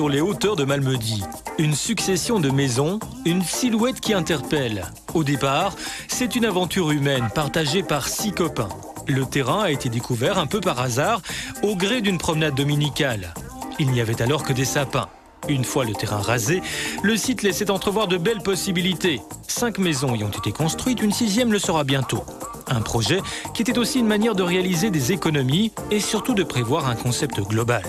sur les hauteurs de Malmedy. Une succession de maisons, une silhouette qui interpelle. Au départ, c'est une aventure humaine partagée par 6 copains. Le terrain a été découvert un peu par hasard, au gré d'une promenade dominicale. Il n'y avait alors que des sapins. Une fois le terrain rasé, le site laissait entrevoir de belles possibilités. 5 maisons y ont été construites, une 6e le sera bientôt. Un projet qui était aussi une manière de réaliser des économies et surtout de prévoir un concept global.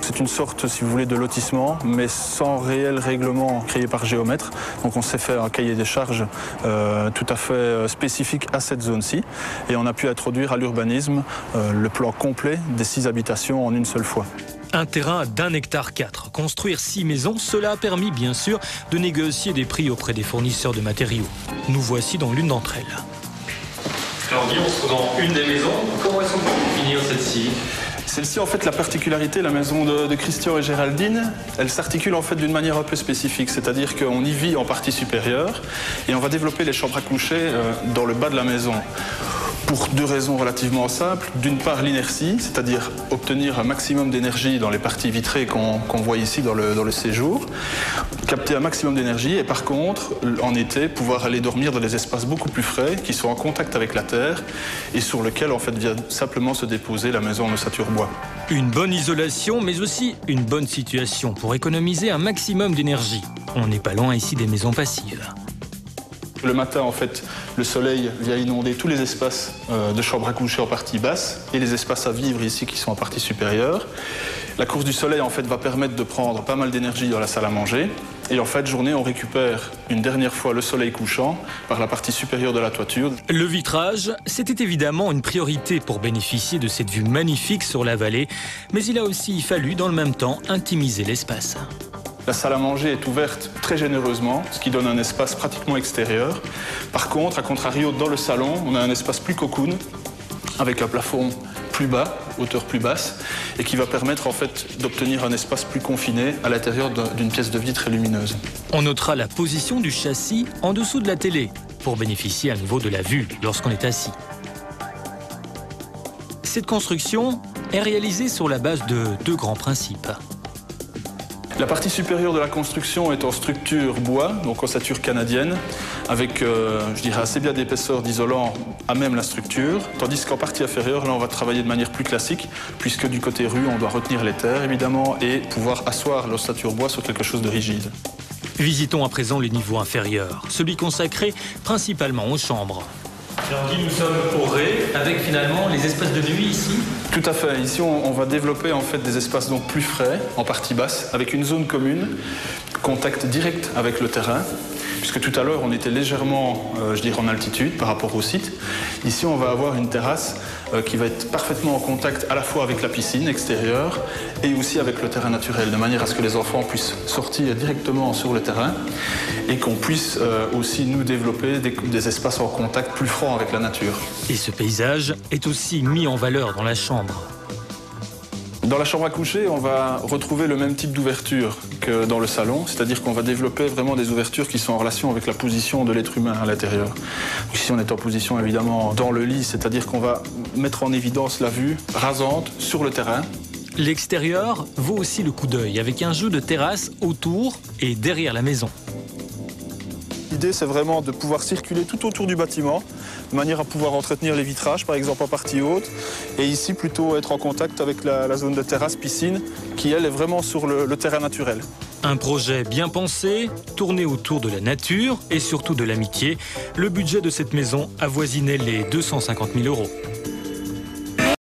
C'est une sorte, si vous voulez, de lotissement, mais sans réel règlement créé par géomètre. Donc on s'est fait un cahier des charges tout à fait spécifique à cette zone-ci. Et on a pu introduire à l'urbanisme le plan complet des 6 habitations en une seule fois. Un terrain d'1,4 hectare. Construire 6 maisons, cela a permis bien sûr de négocier des prix auprès des fournisseurs de matériaux. Nous voici dans l'une d'entre elles. Alors Guy, on se trouve dans une des maisons. Comment est-ce qu'on peut définir celle-ci ? Celle-ci, en fait, la particularité, la maison de Christian et Géraldine, elle s'articule en fait d'une manière un peu spécifique, c'est-à-dire qu'on y vit en partie supérieure et on va développer les chambres à coucher dans le bas de la maison. Pour 2 raisons relativement simples. D'une part, l'inertie, c'est-à-dire obtenir un maximum d'énergie dans les parties vitrées qu'on voit ici dans le séjour, capter un maximum d'énergie et par contre, en été, pouvoir aller dormir dans des espaces beaucoup plus frais, qui sont en contact avec la terre et sur lesquels en fait vient simplement se déposer la maison en ossature bois. Une bonne isolation, mais aussi une bonne situation pour économiser un maximum d'énergie. On n'est pas loin ici des maisons passives. Le matin, en fait, le soleil vient inonder tous les espaces de chambre à coucher en partie basse et les espaces à vivre ici qui sont en partie supérieure. La course du soleil, en fait, va permettre de prendre pas mal d'énergie dans la salle à manger. Et en fait, journée, on récupère une dernière fois le soleil couchant par la partie supérieure de la toiture. Le vitrage, c'était évidemment une priorité pour bénéficier de cette vue magnifique sur la vallée. Mais il a aussi fallu, dans le même temps, intimiser l'espace. La salle à manger est ouverte très généreusement, ce qui donne un espace pratiquement extérieur. Par contre, à contrario, dans le salon, on a un espace plus cocoon, avec un plafond plus bas, hauteur plus basse, et qui va permettre en fait d'obtenir un espace plus confiné à l'intérieur d'une pièce de vie très lumineuse. On notera la position du châssis en dessous de la télé, pour bénéficier à nouveau de la vue lorsqu'on est assis. Cette construction est réalisée sur la base de 2 grands principes. La partie supérieure de la construction est en structure bois, donc ossature canadienne, avec, je dirais, assez bien d'épaisseur d'isolant à même la structure, tandis qu'en partie inférieure, là, on va travailler de manière plus classique, puisque du côté rue, on doit retenir les terres, évidemment, et pouvoir asseoir l'ossature bois sur quelque chose de rigide. Visitons à présent les niveaux inférieurs, celui consacré principalement aux chambres. Alors Guy, nous sommes au rez, avec finalement les espaces de nuit ici. Tout à fait. Ici, on va développer en fait des espaces donc plus frais, en partie basse, avec une zone commune, contact direct avec le terrain. Puisque tout à l'heure, on était légèrement, je dirais, en altitude par rapport au site. Ici, on va avoir une terrasse qui va être parfaitement en contact à la fois avec la piscine extérieure et aussi avec le terrain naturel, de manière à ce que les enfants puissent sortir directement sur le terrain et qu'on puisse aussi nous développer des espaces en contact plus francs avec la nature. Et ce paysage est aussi mis en valeur dans la chambre. Dans la chambre à coucher, on va retrouver le même type d'ouverture que dans le salon, c'est-à-dire qu'on va développer vraiment des ouvertures qui sont en relation avec la position de l'être humain à l'intérieur. Ici, on est en position évidemment dans le lit, c'est-à-dire qu'on va mettre en évidence la vue rasante sur le terrain. L'extérieur vaut aussi le coup d'œil, avec un jeu de terrasse autour et derrière la maison. L'idée, c'est vraiment de pouvoir circuler tout autour du bâtiment, de manière à pouvoir entretenir les vitrages, par exemple en partie haute, et ici plutôt être en contact avec la zone de terrasse-piscine, qui elle est vraiment sur le terrain naturel. Un projet bien pensé, tourné autour de la nature et surtout de l'amitié. Le budget de cette maison avoisinait les 250 000 €.